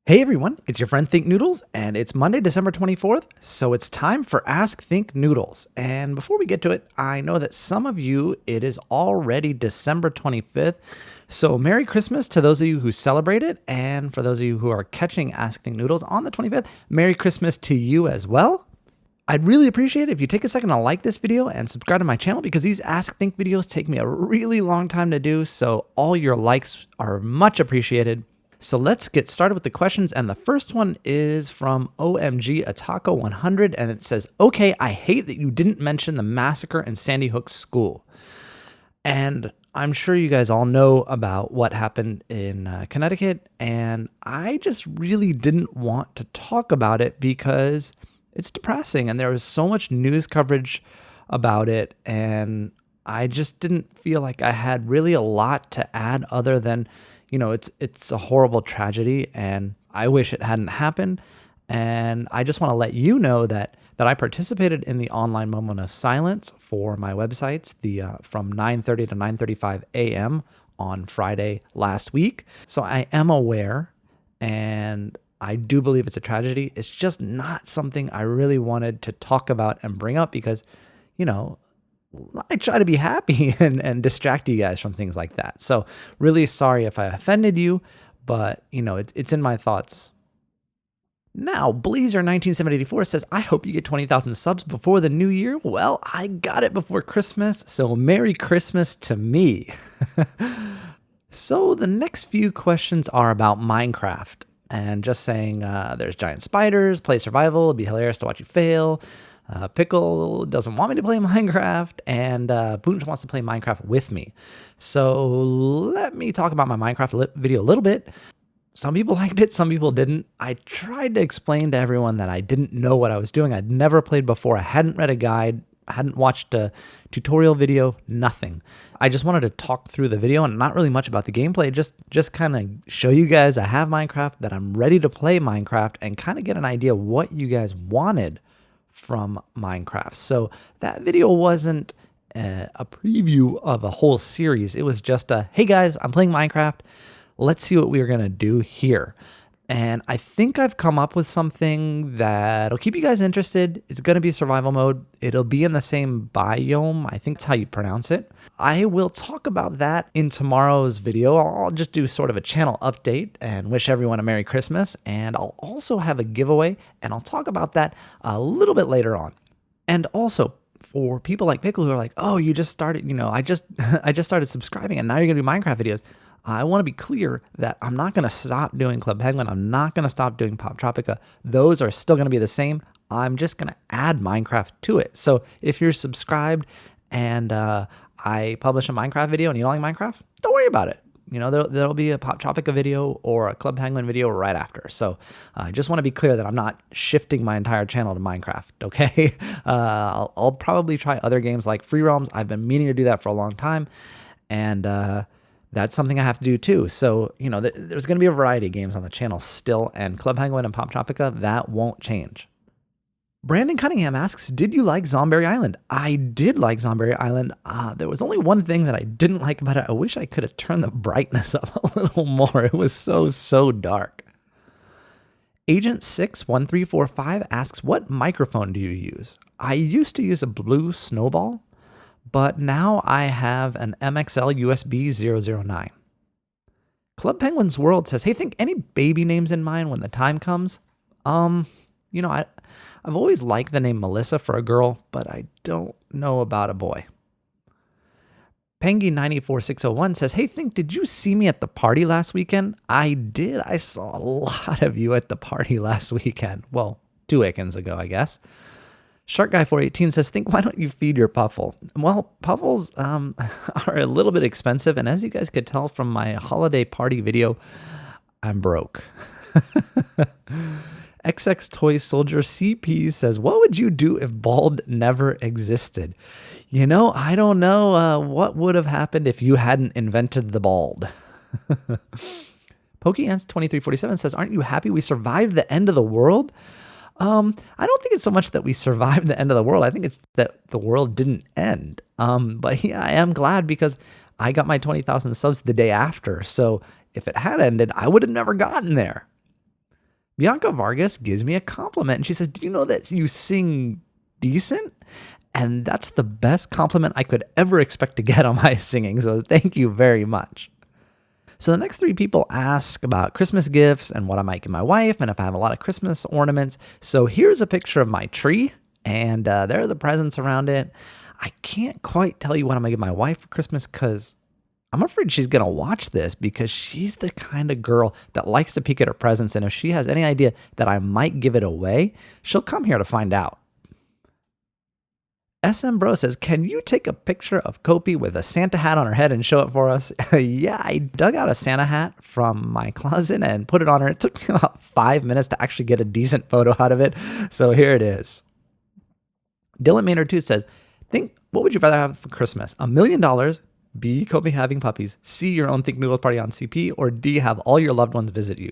Hey everyone, it's your friend Thinknoodles, and it's Monday, December 24th, so it's time for Ask Thinknoodles. And before we get to it, I know that some of you, it is already December 25th, so Merry Christmas to those of you who celebrate it, and for those of you who are catching Ask Thinknoodles on the 25th, Merry Christmas to you as well. I'd really appreciate it if you take a second to like this video and subscribe to my channel because these Ask Think videos take me a really long time to do, so all your likes are much appreciated. So let's get started with the questions, and the first one is from OMG Atako 100, and it says, "Okay, I hate that you didn't mention the massacre in Sandy Hook School." And I'm sure you guys all know about what happened in Connecticut, and I just really didn't want to talk about it because it's depressing, and there was so much news coverage about it, and I just didn't feel like I had really a lot to add other than, it's a horrible tragedy, and I wish it hadn't happened. And I just want to let you know that I participated in the online moment of silence for my websites, from 9:30 to 9:35 a.m. on Friday last week. So I am aware, and I do believe it's a tragedy. It's just not something I really wanted to talk about and bring up because, I try to be happy and distract you guys from things like that. So really sorry if I offended you, but it's in my thoughts. Now, Blazer1974 says, "I hope you get 20,000 subs before the new year." Well, I got it before Christmas, so Merry Christmas to me. So the next few questions are about Minecraft and just saying there's giant spiders, play survival, it'd be hilarious to watch you fail. Pickle doesn't want me to play Minecraft, and Boonch wants to play Minecraft with me. So let me talk about my Minecraft video a little bit. Some people liked it, some people didn't. I tried to explain to everyone that I didn't know what I was doing. I'd never played before. I hadn't read a guide. I hadn't watched a tutorial video, nothing. I just wanted to talk through the video and not really much about the gameplay, just kind of show you guys I have Minecraft, that I'm ready to play Minecraft, and kind of get an idea what you guys wanted from Minecraft. So that video wasn't a preview of a whole series. It was just hey guys, I'm playing Minecraft. Let's see what we're going to do here. And I think I've come up with something that'll keep you guys interested. It's going to be survival mode. It'll be in the same biome. I think that's how you pronounce it. I will talk about that in tomorrow's video. I'll just do sort of a channel update and wish everyone a Merry Christmas. And I'll also have a giveaway, and I'll talk about that a little bit later on. And also, for people like Pickle who are like, "Oh, you just started, I just started subscribing and now you're going to do Minecraft videos." I want to be clear that I'm not going to stop doing Club Penguin. I'm not going to stop doing Poptropica. Those are still going to be the same. I'm just going to add Minecraft to it. So if you're subscribed and I publish a Minecraft video and you don't like Minecraft, don't worry about it. There'll be a Poptropica video or a Club Penguin video right after. So I just want to be clear that I'm not shifting my entire channel to Minecraft, okay? I'll probably try other games like Free Roams. I've been meaning to do that for a long time. And that's something I have to do too. So, there's going to be a variety of games on the channel still, and Club Penguin and Poptropica, that won't change. Brandon Cunningham asks, "Did you like Zomberry Island?" I did like Zomberry Island. There was only one thing that I didn't like about it. I wish I could have turned the brightness up a little more. It was so dark. Agent 61345 asks, "What microphone do you use?" I used to use a Blue Snowball, but now I have an MXL USB 009. Club Penguin's World says, "Hey, think any baby names in mind when the time comes?" I've always liked the name Melissa for a girl, but I don't know about a boy. Pengy94601 says, "Hey, think, did you see me at the party last weekend?" I did. I saw a lot of you at the party last weekend. Well, 2 weekends ago, I guess. SharkGuy418 says, "Think, why don't you feed your Puffle?" Well, Puffles are a little bit expensive, and as you guys could tell from my holiday party video, I'm broke. XX Toy Soldier CP says, "What would you do if Bald never existed?" I don't know what would have happened if you hadn't invented the bald. PokeAns2347 says, "Aren't you happy we survived the end of the world?" I don't think it's so much that we survived the end of the world. I think it's that the world didn't end. But yeah, I am glad because I got my 20,000 subs the day after. So if it had ended, I would have never gotten there. Bianca Vargas gives me a compliment and she says, "Do you know that you sing decent?" And that's the best compliment I could ever expect to get on my singing. So thank you very much. So the next three people ask about Christmas gifts and what I might give my wife and if I have a lot of Christmas ornaments. So here's a picture of my tree and there are the presents around it. I can't quite tell you what I'm going to give my wife for Christmas because I'm afraid she's going to watch this because she's the kind of girl that likes to peek at her presents. And if she has any idea that I might give it away, she'll come here to find out. SM Bro says, "Can you take a picture of Kopi with a Santa hat on her head and show it for us?" Yeah, I dug out a Santa hat from my closet and put it on her. It took me about 5 minutes to actually get a decent photo out of it. So here it is. Dylan Maynard 2 says, "Think, what would you rather have for Christmas? $1 million, B, Kopi having puppies, C, your own Think Noodles party on CP, or D, have all your loved ones visit you?"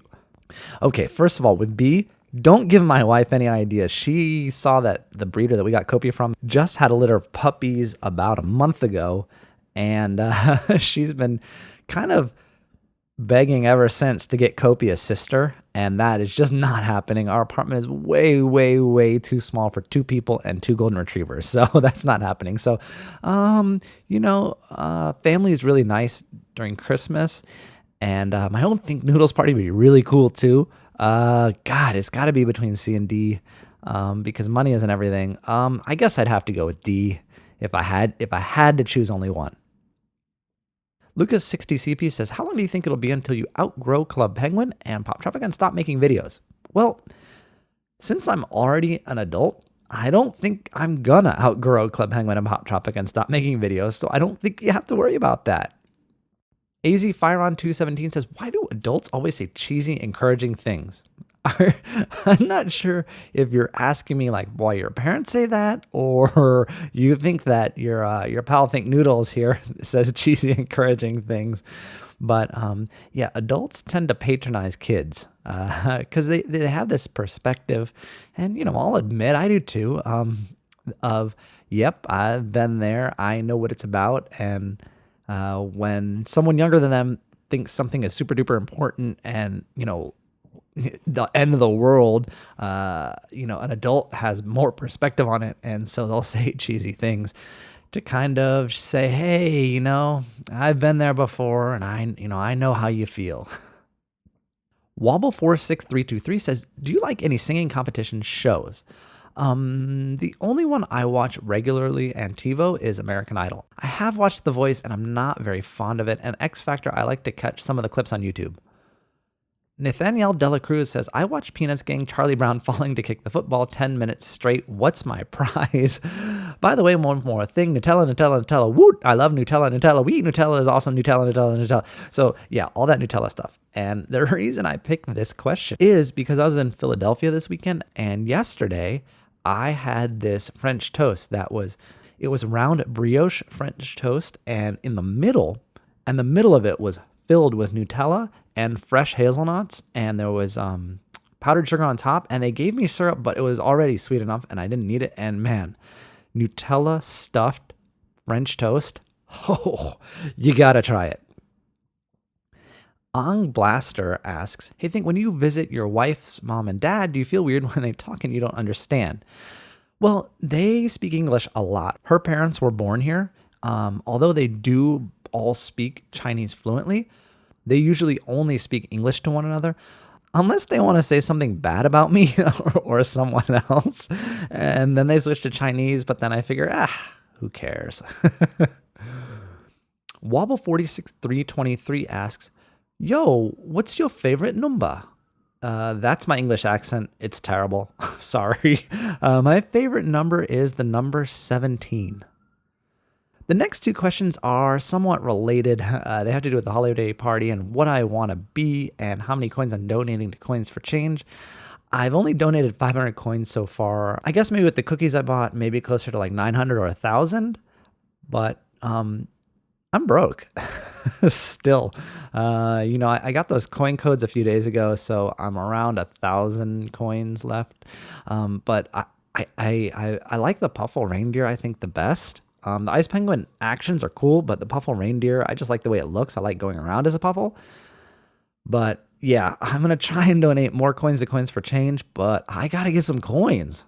Okay, first of all, with B, don't give my wife any ideas. She saw that the breeder that we got Kopi from just had a litter of puppies about a month ago, and she's been kind of begging ever since to get Kopi a sister, and that is just not happening. Our apartment is way, way, way too small for 2 people and 2 golden retrievers, so that's not happening. So, family is really nice during Christmas, and my own Think Noodles party would be really cool too. God, it's got to be between C and D, because money isn't everything. I guess I'd have to go with D if I had to choose only one. Lucas60CP says, "How long do you think it'll be until you outgrow Club Penguin and Poptropica and stop making videos?" Well, since I'm already an adult, I don't think I'm gonna outgrow Club Penguin and Poptropica and stop making videos, so I don't think you have to worry about that. AZ Firon 217 says, "Why do adults always say cheesy, encouraging things?" I'm not sure if you're asking me like why your parents say that, or you think that your pal Think Noodles here says cheesy, encouraging things. But yeah, adults tend to patronize kids because they have this perspective, and I'll admit I do too. Of yep, I've been there. I know what it's about, and when someone younger than them thinks something is super duper important and the end of the world, an adult has more perspective on it, and so they'll say cheesy things to kind of say, hey, I've been there before, and I know how you feel. Wobble46323 says, "Do you like any singing competition shows?" The only one I watch regularly and TiVo is American Idol. I have watched The Voice and I'm not very fond of it, and X Factor I like to catch some of the clips on YouTube. Nathaniel Dela Cruz says, "I watched Peanuts Gang Charlie Brown falling to kick the football 10 minutes straight. What's my prize?" By the way, one more thing. Nutella, Nutella, Nutella. Woot! I love Nutella, Nutella. We eat Nutella is awesome. Nutella, Nutella, Nutella. So yeah, all that Nutella stuff. And the reason I picked this question is because I was in Philadelphia this weekend, and yesterday I had this French toast it was round brioche French toast, and the middle of it was filled with Nutella and fresh hazelnuts, and there was powdered sugar on top, and they gave me syrup, but it was already sweet enough, and I didn't need it. And man, Nutella stuffed French toast, oh, you gotta try it. Ong Blaster asks, "Hey, Think, when you visit your wife's mom and dad, do you feel weird when they talk and you don't understand?" Well, they speak English a lot. Her parents were born here. Although they do all speak Chinese fluently, they usually only speak English to one another, unless they want to say something bad about me or someone else. And then they switch to Chinese, but then I figure, who cares? Wobble46323 asks, "Yo, what's your favorite number?" That's my English accent. It's terrible. Sorry. My favorite number is the number 17. The next 2 questions are somewhat related. They have to do with the holiday party and what I want to be and how many coins I'm donating to Coins for Change. I've only donated 500 coins so far. I guess maybe with the cookies I bought, maybe closer to like 900 or 1,000. But I'm broke still. I got those coin codes a few days ago, so I'm around 1,000 coins left. But I like the Puffle reindeer, I think, the best. The Ice Penguin actions are cool, but the Puffle reindeer, I just like the way it looks. I like going around as a Puffle. But Yeah, I'm going to try and donate more coins to Coins for Change, but I got to get some coins.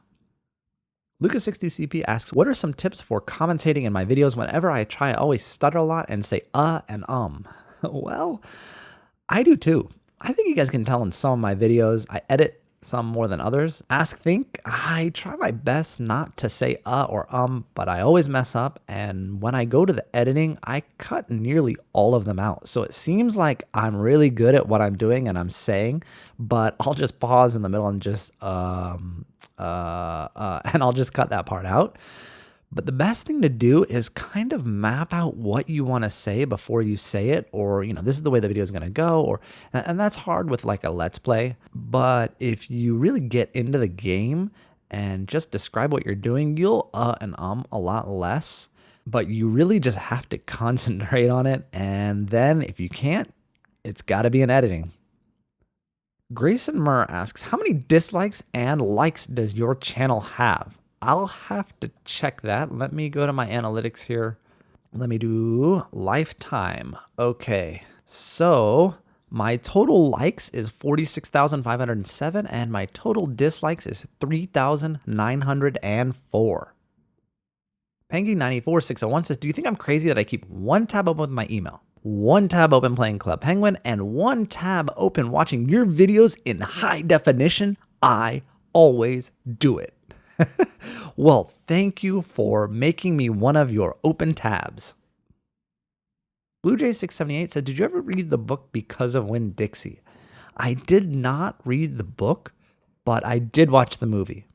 Lucas60CP asks, what are some tips for commentating in my videos? Whenever I try, I always stutter a lot and say and Well, I do too. I think you guys can tell in some of my videos, I edit some more than others. Ask Think, I try my best not to say or but I always mess up. And when I go to the editing, I cut nearly all of them out. So it seems like I'm really good at what I'm doing and I'm saying, but I'll just pause in the middle and just, and I'll just cut that part out. But the best thing to do is kind of map out what you want to say before you say it, or, this is the way the video is going to go, and that's hard with like a Let's Play. But if you really get into the game and just describe what you're doing, you'll and a lot less, but you really just have to concentrate on it. And then if you can't, it's got to be in editing. Grayson Murr asks, how many dislikes and likes does your channel have? I'll have to check that. Let me go to my analytics here. Let me do lifetime. Okay, so my total likes is 46,507 and my total dislikes is 3,904. Penguin94601 says, do you think I'm crazy that I keep one tab open with my email, one tab open playing Club Penguin, and one tab open watching your videos in high definition? I always do it. Well, thank you for making me one of your open tabs. BlueJ678 said, did you ever read the book Because of Winn-Dixie? I did not read the book, but I did watch the movie.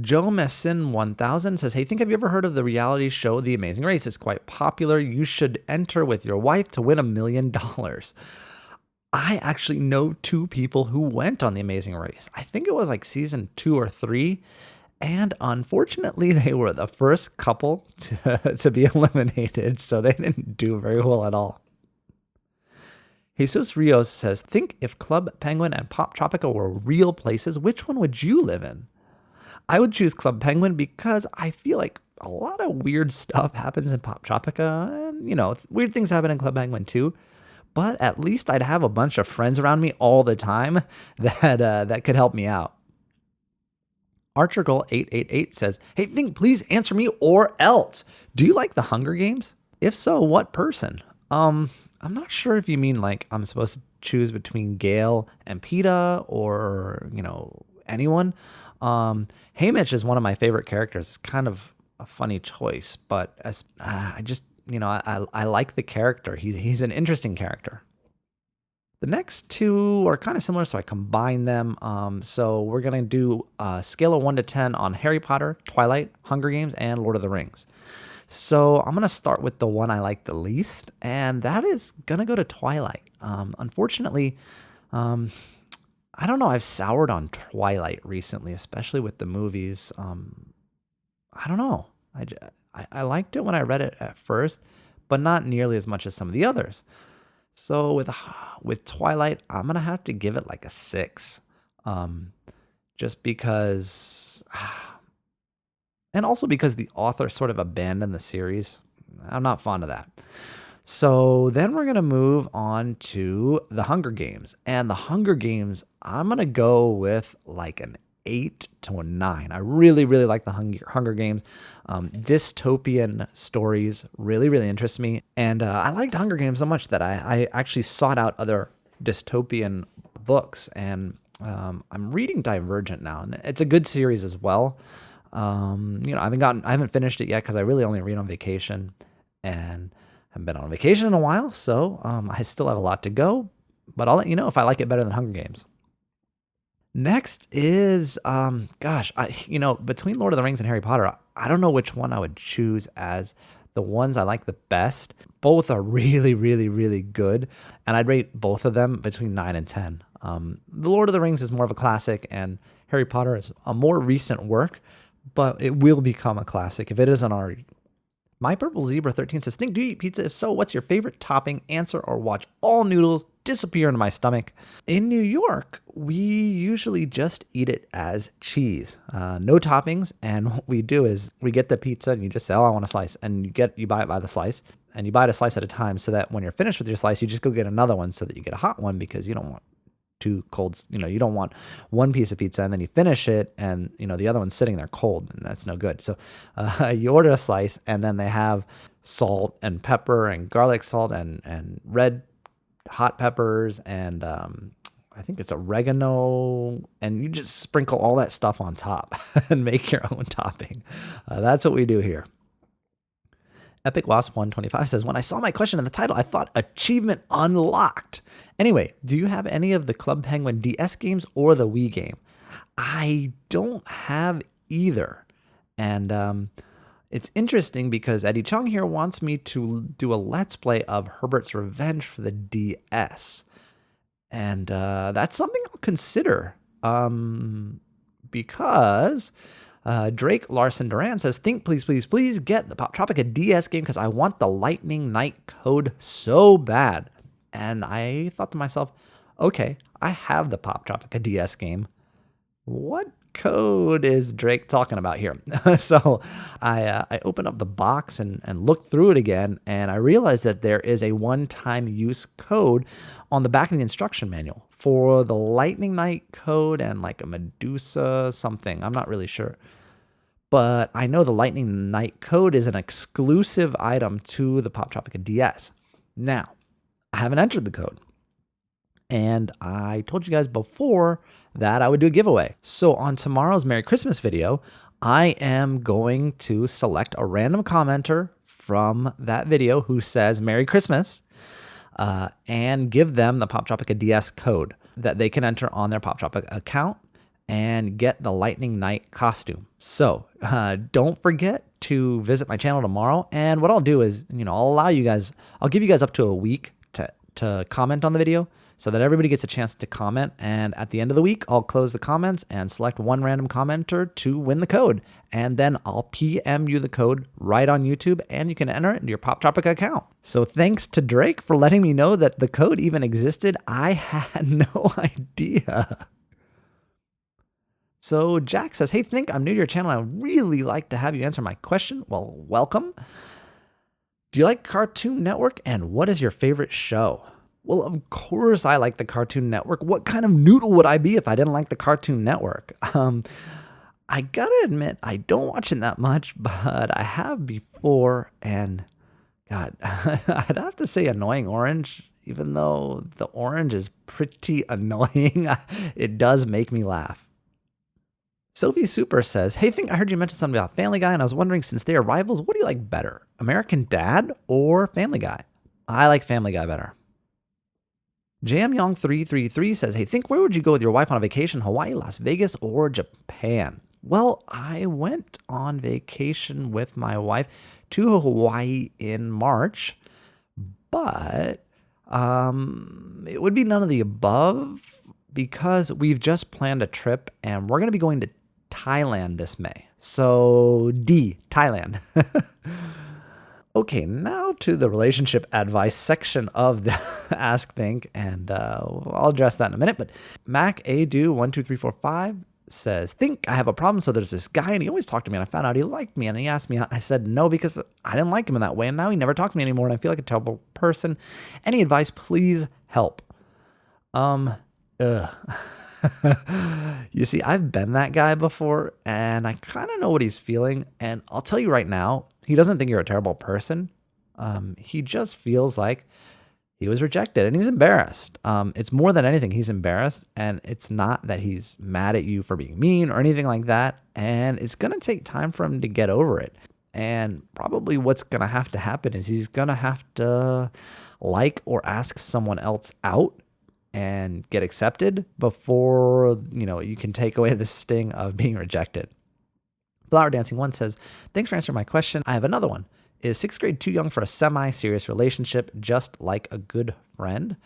Joe Messin 1000 says, hey, have you ever heard of the reality show The Amazing Race? It's quite popular. You should enter with your wife to win $1 million. I actually know 2 people who went on The Amazing Race. I think it was like season 2 or 3. And unfortunately, they were the first couple to be eliminated. So they didn't do very well at all. Jesus Rios says, think if Club Penguin and Poptropica were real places, which one would you live in? I would choose Club Penguin because I feel like a lot of weird stuff happens in Poptropica. And, weird things happen in Club Penguin too. But at least I'd have a bunch of friends around me all the time that could help me out. ArcherGirl888 says, hey, please answer me or else. Do you like the Hunger Games? If so, what person? I'm not sure if you mean like I'm supposed to choose between Gale and PETA or, anyone. Haymitch is one of my favorite characters. It's kind of a funny choice, but I just... I like the character. He's an interesting character. The next 2 are kind of similar, so I combine them. So we're going to do a scale of 1 to 10 on Harry Potter, Twilight, Hunger Games, and Lord of the Rings. So I'm going to start with the one I like the least, and that is going to go to Twilight. Unfortunately, I don't know. I've soured on Twilight recently, especially with the movies. I don't know. I liked it when I read it at first, but not nearly as much as some of the others. So with Twilight, I'm going to have to give it like a 6. Just because... And also because the author sort of abandoned the series. I'm not fond of that. So then we're going to move on to the Hunger Games. And the Hunger Games, I'm going to go with like an 8 to a 9. I really, really like the Hunger Games. Dystopian stories really, really interest me. And I liked Hunger Games so much that I actually sought out other dystopian books. And I'm reading Divergent now. And it's a good series as well. I haven't finished it yet because I really only read on vacation. And haven't been on vacation in a while. So I still have a lot to go. But I'll let you know if I like it better than Hunger Games. Next is, between Lord of the Rings and Harry Potter, I don't know which one I would choose as the ones I like the best. Both are really, really, really good, and I'd rate both of them between 9 and 10. The Lord of the Rings is more of a classic, and Harry Potter is a more recent work, but it will become a classic if it isn't already. My Purple Zebra 13 says, do you eat pizza? If so, what's your favorite topping? Answer or watch all noodles disappear into my stomach. In New York, we usually just eat it as cheese. No toppings. And what we do is we get the pizza and you just say, oh, I want a slice. And you buy it by the slice. And you bite a slice at a time so that when you're finished with your slice, you just go get another one so that you get a hot one, because you don't want two colds. You don't want one piece of pizza and then you finish it and, the other one's sitting there cold, and that's no good. So you order a slice, and then they have salt and pepper and garlic salt and red hot peppers and I think it's oregano, and you just sprinkle all that stuff on top and make your own topping. That's what we do here. Epic Wasp 125 says, when I saw my question in the title, I thought achievement unlocked. Anyway, do you have any of the Club Penguin DS games or the Wii game? I don't have either. And it's interesting because Eddie Chung here wants me to do a Let's Play of Herbert's Revenge for the DS. And that's something I'll consider because Drake Larson Duran says, think, please, please, please get the Poptropica DS game because I want the Lightning Night code so bad. And I thought to myself, okay, I have the Poptropica DS game. What code is Drake talking about here? So I opened up the box and looked through it again, and I realized that there is a one-time use code on the back of the instruction manual for the Lightning Night code and like a Medusa something. I'm not really sure. But I know the Lightning Night code is an exclusive item to the Poptropica DS. Now, I haven't entered the code. And I told you guys before that I would do a giveaway. So on tomorrow's Merry Christmas video, I am going to select a random commenter from that video who says Merry Christmas and give them the Poptropica DS code that they can enter on their Poptropica account and get the Lightning Night costume. So don't forget to visit my channel tomorrow. And what I'll do is, I'll give you guys up to a week to comment on the video so that everybody gets a chance to comment. And at the end of the week, I'll close the comments and select one random commenter to win the code. And then I'll PM you the code right on YouTube, and you can enter it into your Poptropica account. So thanks to Drake for letting me know that the code even existed. I had no idea. So Jack says, hey, Think, I'm new to your channel. I'd really like to have you answer my question. Well, welcome. Do you like Cartoon Network, and what is your favorite show? Well, of course I like the Cartoon Network. What kind of noodle would I be if I didn't like the Cartoon Network? I gotta admit, I don't watch it that much, but I have before, and God, I'd have to say Annoying Orange, even though the orange is pretty annoying. It does make me laugh. Sophie Super says, hey, Think, I heard you mention something about Family Guy, and I was wondering, since they are rivals, what do you like better, American Dad or Family Guy? I like Family Guy better. JamYoung333 says, hey, Think, where would you go with your wife on a vacation, Hawaii, Las Vegas, or Japan? Well, I went on vacation with my wife to Hawaii in March, but it would be none of the above because we've just planned a trip, and we're going to be going to Thailand this May. So Thailand. Okay, now to the relationship advice section of the Ask Think, and I'll address that in a minute. But Mac Adu12345 says, Think, I have a problem. So there's this guy, and he always talked to me, and I found out he liked me, and he asked me out. I said no because I didn't like him in that way, and now he never talks to me anymore, and I feel like a terrible person. Any advice? Please help. You see, I've been that guy before, and I kind of know what he's feeling. And I'll tell you right now, he doesn't think you're a terrible person. He just feels like he was rejected, and he's embarrassed. It's more than anything, he's embarrassed, and it's not that he's mad at you for being mean or anything like that. And it's going to take time for him to get over it. And probably what's going to have to happen is he's going to have to like or ask someone else out and get accepted before, you can take away the sting of being rejected. Flower Dancing 1 says, thanks for answering my question. I have another one. Is 6th grade too young for a semi-serious relationship, just like a good friend?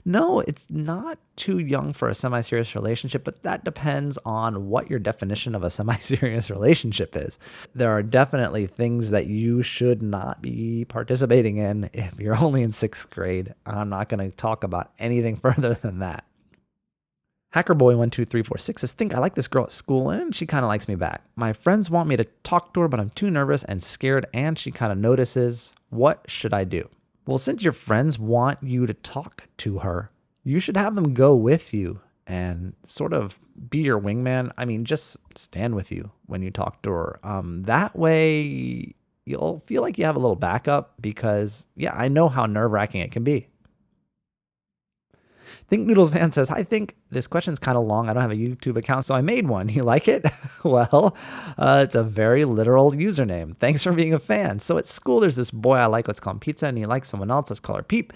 No, it's not too young for a semi-serious relationship, but that depends on what your definition of a semi-serious relationship is. There are definitely things that you should not be participating in if you're only in 6th grade. I'm not going to talk about anything further than that. Hackerboy12346 says, think I like this girl at school and she kind of likes me back. My friends want me to talk to her, but I'm too nervous and scared and she kind of notices. What should I do? Well, since your friends want you to talk to her, you should have them go with you and sort of be your wingman. I mean, just stand with you when you talk to her. That way you'll feel like you have a little backup because, yeah, I know how nerve-wracking it can be. Thinknoodles Man says, I think this question's kind of long. I don't have a YouTube account, so I made one. You like it? Well, it's a very literal username. Thanks for being a fan. So at school, there's this boy I like. Let's call him Pizza, and he likes someone else. Let's call her Peep.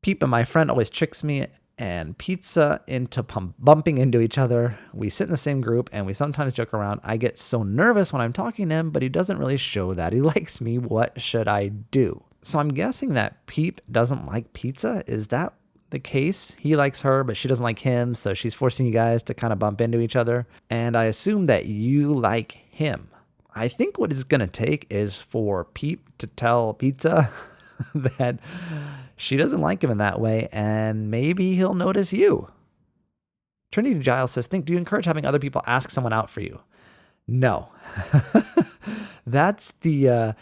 Peep and my friend always tricks me and Pizza into bumping into each other. We sit in the same group, and we sometimes joke around. I get so nervous when I'm talking to him, but he doesn't really show that he likes me. What should I do? So I'm guessing that Peep doesn't like Pizza. Is that the case? He likes her, but she doesn't like him, so she's forcing you guys to kind of bump into each other. And I assume that you like him. I think what it's going to take is for Peep to tell Pizza that she doesn't like him in that way, and maybe he'll notice you. Trinity Giles says, do you encourage having other people ask someone out for you? No. That's the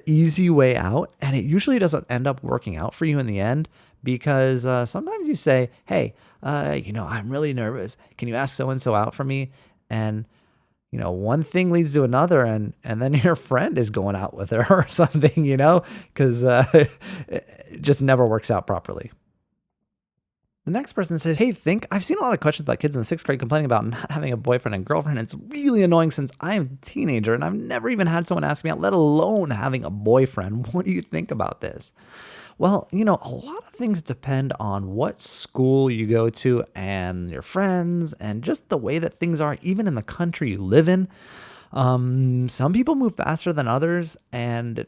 easy way out, and it usually doesn't end up working out for you in the end. Because sometimes you say, hey, I'm really nervous. Can you ask so-and-so out for me? And, one thing leads to another, and then your friend is going out with her or something, because it just never works out properly. The next person says, hey, I've seen a lot of questions about kids in the 6th grade complaining about not having a boyfriend and girlfriend. It's really annoying since I am a teenager, and I've never even had someone ask me out, let alone having a boyfriend. What do you think about this? Well, a lot of things depend on what school you go to and your friends and just the way that things are, even in the country you live in. Some people move faster than others, and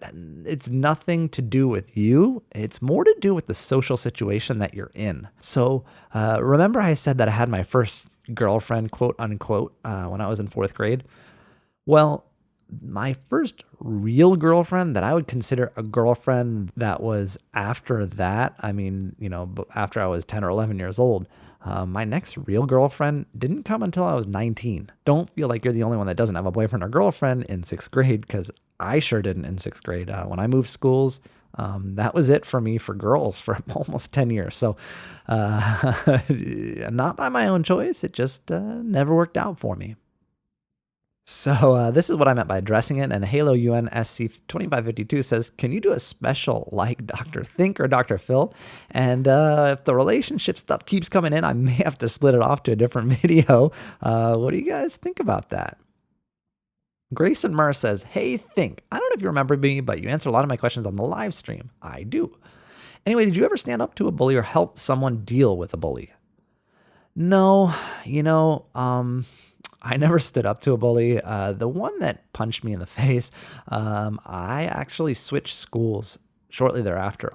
it's nothing to do with you. It's more to do with the social situation that you're in. So remember I said that I had my first girlfriend, quote unquote, when I was in 4th grade? Well, my first real girlfriend that I would consider a girlfriend that was after that, after I was 10 or 11 years old, my next real girlfriend didn't come until I was 19. Don't feel like you're the only one that doesn't have a boyfriend or girlfriend in 6th grade, because I sure didn't in 6th grade. When I moved schools, that was it for me for girls for almost 10 years. So not by my own choice. It just never worked out for me. So this is what I meant by addressing it. And Halo UNSC2552 says, can you do a special like Dr. Think or Dr. Phil? And if the relationship stuff keeps coming in, I may have to split it off to a different video. What do you guys think about that? Grayson Murr says, hey, Think. I don't know if you remember me, but you answer a lot of my questions on the live stream. I do. Anyway, did you ever stand up to a bully or help someone deal with a bully? No, I never stood up to a bully. The one that punched me in the face, I actually switched schools shortly thereafter.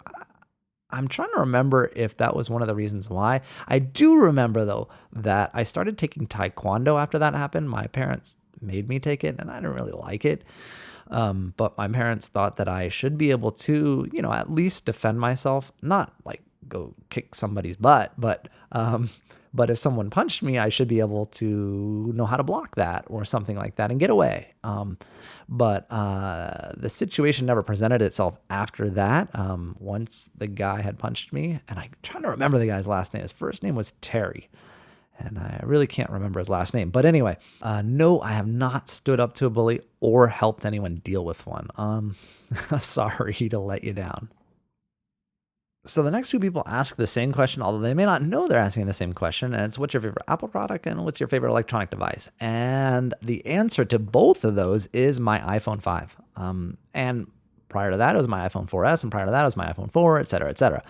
I'm trying to remember if that was one of the reasons why. I do remember, though, that I started taking Taekwondo after that happened. My parents made me take it, and I didn't really like it. But my parents thought that I should be able to, at least defend myself, not like go kick somebody's butt, but if someone punched me, I should be able to know how to block that or something like that and get away. But the situation never presented itself after that. Once the guy had punched me, and I'm trying to remember the guy's last name. His first name was Terry, and I really can't remember his last name. But anyway, no, I have not stood up to a bully or helped anyone deal with one. Sorry to let you down. So the next two people ask the same question, although they may not know they're asking the same question, and it's what's your favorite Apple product and what's your favorite electronic device? And the answer to both of those is my iPhone 5. And prior to that, it was my iPhone 4S, and prior to that, it was my iPhone 4, et cetera, et cetera.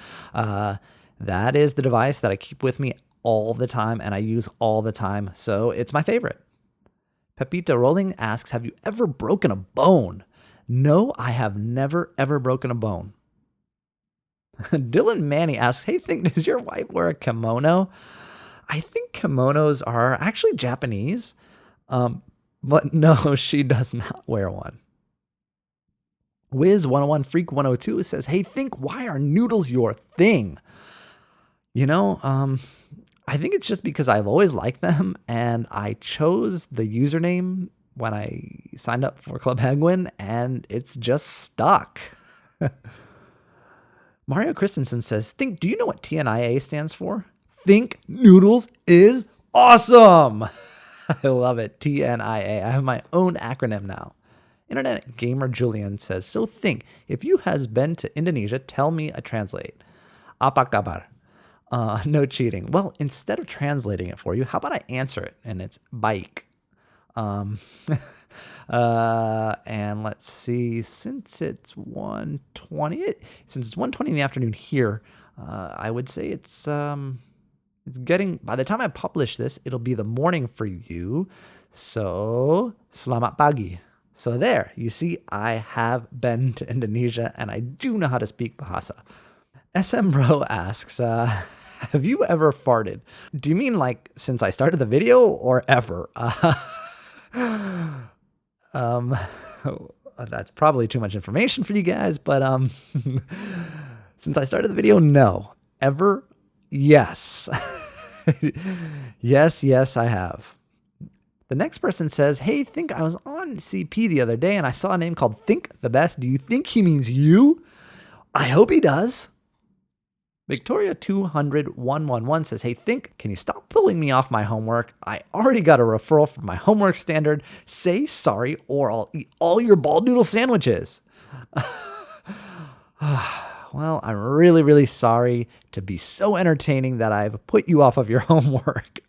That is the device that I keep with me all the time and I use all the time, so it's my favorite. Pepita Rolling asks, have you ever broken a bone? No, I have never, ever broken a bone. Dylan Manny asks, hey, Think, does your wife wear a kimono? I think kimonos are actually Japanese, but no, she does not wear one. Wiz101 Freak 102 says, hey, Think, why are noodles your thing? I think it's just because I've always liked them, and I chose the username when I signed up for Club Penguin, and it's just stuck. Mario Christensen says, do you know what TNIA stands for? Think Noodles is awesome. I love it. TNIA. I have my own acronym now. Internet Gamer Julian says, so think, if you has been to Indonesia, tell me a translate. Apa kabar? No cheating. Well, instead of translating it for you, how about I answer it? And it's baik. And let's see, since it's 1:20 in the afternoon here, I would say it's getting, by the time I publish this, it'll be the morning for you. So, selamat pagi. So there, you see, I have been to Indonesia and I do know how to speak Bahasa. SM Bro asks, have you ever farted? Do you mean like since I started the video or ever? That's probably too much information for you guys, but since I started the video, no. Ever? Yes. Yes, I have. The next person says, hey, Think, I was on CP the other day and I saw a name called Think the Best. Do you think he means you? I hope he does. Victoria 200-111 says, hey, Think, can you stop pulling me off my homework? I already got a referral from my homework standard. Say sorry or I'll eat all your ball noodle sandwiches. Well, I'm really, really sorry to be so entertaining that I've put you off of your homework.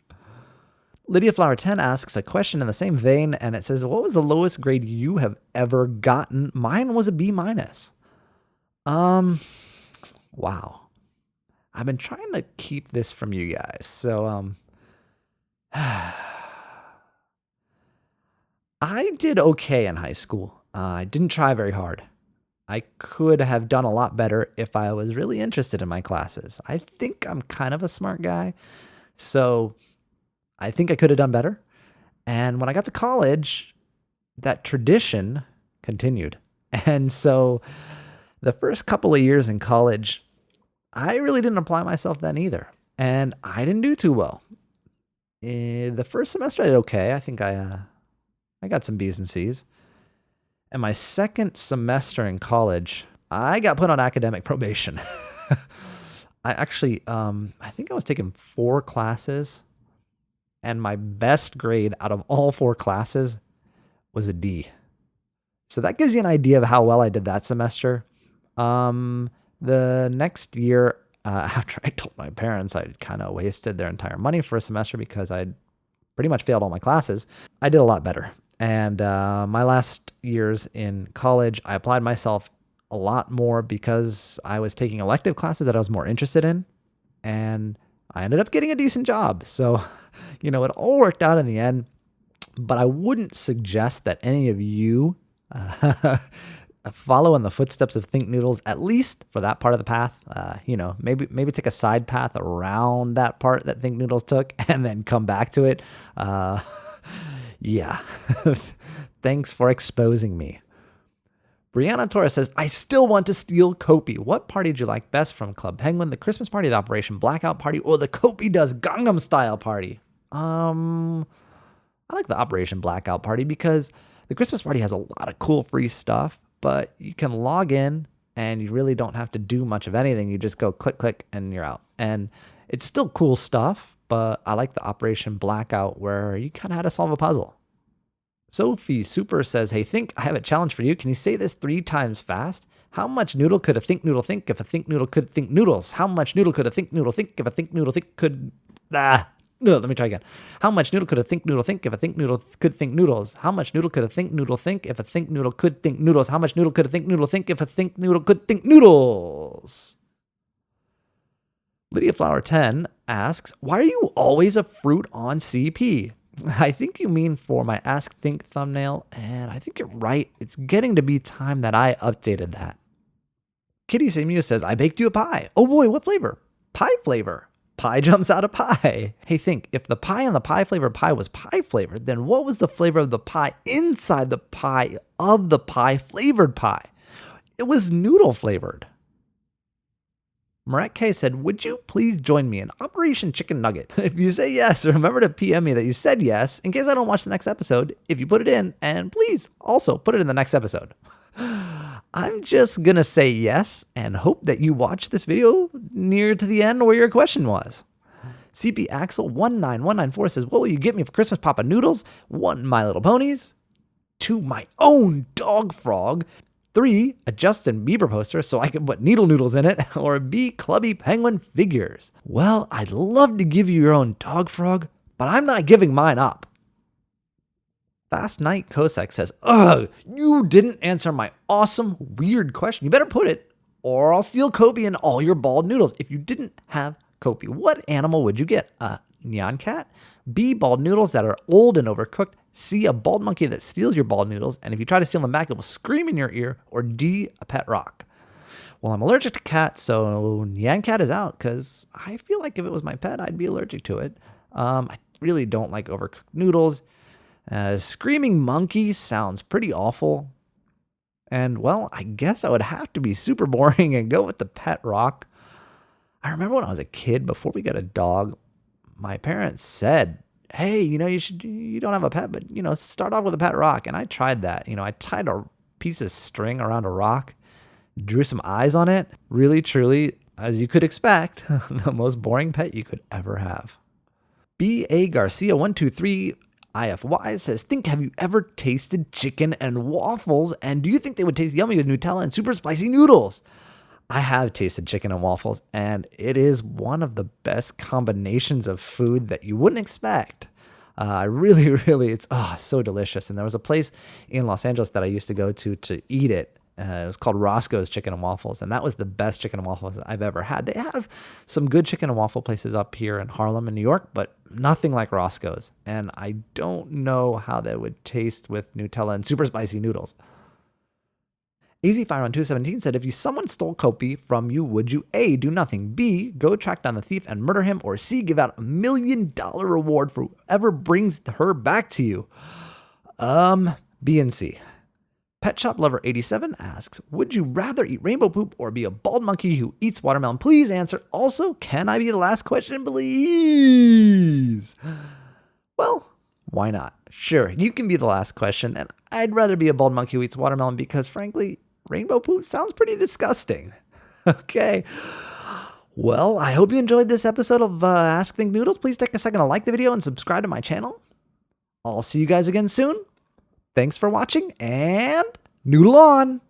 Lydia Flower 10 asks a question in the same vein, and it says, what was the lowest grade you have ever gotten? Mine was a B-. Wow. I've been trying to keep this from you guys. So, I did okay in high school. I didn't try very hard. I could have done a lot better if I was really interested in my classes. I think I'm kind of a smart guy, so I think I could have done better. And when I got to college, that tradition continued. And so the first couple of years in college, I really didn't apply myself then either. And I didn't do too well. The first semester I did okay. I think I got some B's and C's. And my second semester in college, I got put on academic probation. I think I was taking 4 classes, and my best grade out of all 4 classes was a D. So that gives you an idea of how well I did that semester. The next year, after I told my parents I'd kind of wasted their entire money for a semester because I'd pretty much failed all my classes, I did a lot better. And my last years in college, I applied myself a lot more because I was taking elective classes that I was more interested in. And I ended up getting a decent job. So, it all worked out in the end. But I wouldn't suggest that any of you follow in the footsteps of Thinknoodles, at least for that part of the path. Maybe take a side path around that part that Thinknoodles took and then come back to it. Yeah. Thanks for exposing me. Brianna Torres says, I still want to steal Kopi. What party did you like best from Club Penguin? The Christmas party, the Operation Blackout party, or the Kopi Does Gangnam Style party? I like the Operation Blackout party because the Christmas party has a lot of cool free stuff, but you can log in and you really don't have to do much of anything. You just go click, click, and you're out. And it's still cool stuff. But I like the Operation Blackout where you kind of had to solve a puzzle. Sophie Super says, hey, Think, I have a challenge for you. Can you say this 3 times fast? How much noodle could a think noodle think if a think noodle could think noodles? How much noodle could a think noodle think if a think noodle think could... No, let me try again. How much noodle could a think noodle think if a think noodle could think noodles? How much noodle could a think noodle think if a think noodle could think noodles? How much noodle could a think noodle think if a think noodle could think noodles? Lydia Flower 10 asks, why are you always a fruit on CP? I think you mean for my Ask Think thumbnail, and I think you're right. It's getting to be time that I updated that. Kitty Samu says, I baked you a pie. Oh boy, what flavor? Pie flavor. Pie jumps out of pie. Hey, Think, if the pie on the pie flavored pie was pie flavored, then what was the flavor of the pie inside the pie of the pie flavored pie? It was noodle flavored. Marette K said, would you please join me in Operation Chicken Nugget? If you say yes, remember to PM me that you said yes in case I don't watch the next episode if you put it in, and please also put it in the next episode. I'm just going to say yes and hope that you watch this video near to the end where your question was. CP Axel 19194 says, what will you get me for Christmas, Papa Noodles? 1, My Little Ponies. 2, my own dog frog. 3, a Justin Bieber poster so I can put needle noodles in it. Or B, Clubby Penguin figures. Well, I'd love to give you your own dog frog, but I'm not giving mine up. Fast Night Kosek says, ugh, you didn't answer my awesome, weird question. You better put it, or I'll steal Kobe and all your bald noodles. If you didn't have Kobe, what animal would you get? A nyan cat? B, bald noodles that are old and overcooked? C, a bald monkey that steals your bald noodles, and if you try to steal them back, it will scream in your ear? Or D, a pet rock? Well, I'm allergic to cats, so nyan cat is out, because I feel like if it was my pet, I'd be allergic to it. I really don't like overcooked noodles. Screaming monkey sounds pretty awful. And, well, I guess I would have to be super boring and go with the pet rock. I remember when I was a kid, before we got a dog, my parents said, hey, you don't have a pet, but, start off with a pet rock. And I tried that. I tied a piece of string around a rock, drew some eyes on it. Really, truly, as you could expect, the most boring pet you could ever have. B.A. Garcia 123 IFY says, have you ever tasted chicken and waffles? And do you think they would taste yummy with Nutella and super spicy noodles? I have tasted chicken and waffles, and it is one of the best combinations of food that you wouldn't expect. Really, it's so delicious. And there was a place in Los Angeles that I used to go to eat it. It was called Roscoe's Chicken and Waffles, and that was the best chicken and waffles I've ever had. They have some good chicken and waffle places up here in Harlem and New York, but nothing like Roscoe's. And I don't know how that would taste with Nutella and super spicy noodles. AZFire1217 said, if someone stole Kopi from you, would you A, do nothing, B, go track down the thief and murder him, or C, give out $1 million reward for whoever brings her back to you? B and C. Pet Shop Lover 87 asks, would you rather eat rainbow poop or be a bald monkey who eats watermelon? Please answer. Also, can I be the last question, please? Well, why not? Sure, you can be the last question, and I'd rather be a bald monkey who eats watermelon because, frankly, rainbow poop sounds pretty disgusting. Okay. Well, I hope you enjoyed this episode of Ask Think Noodles. Please take a second to like the video and subscribe to my channel. I'll see you guys again soon. Thanks for watching, and noodle on!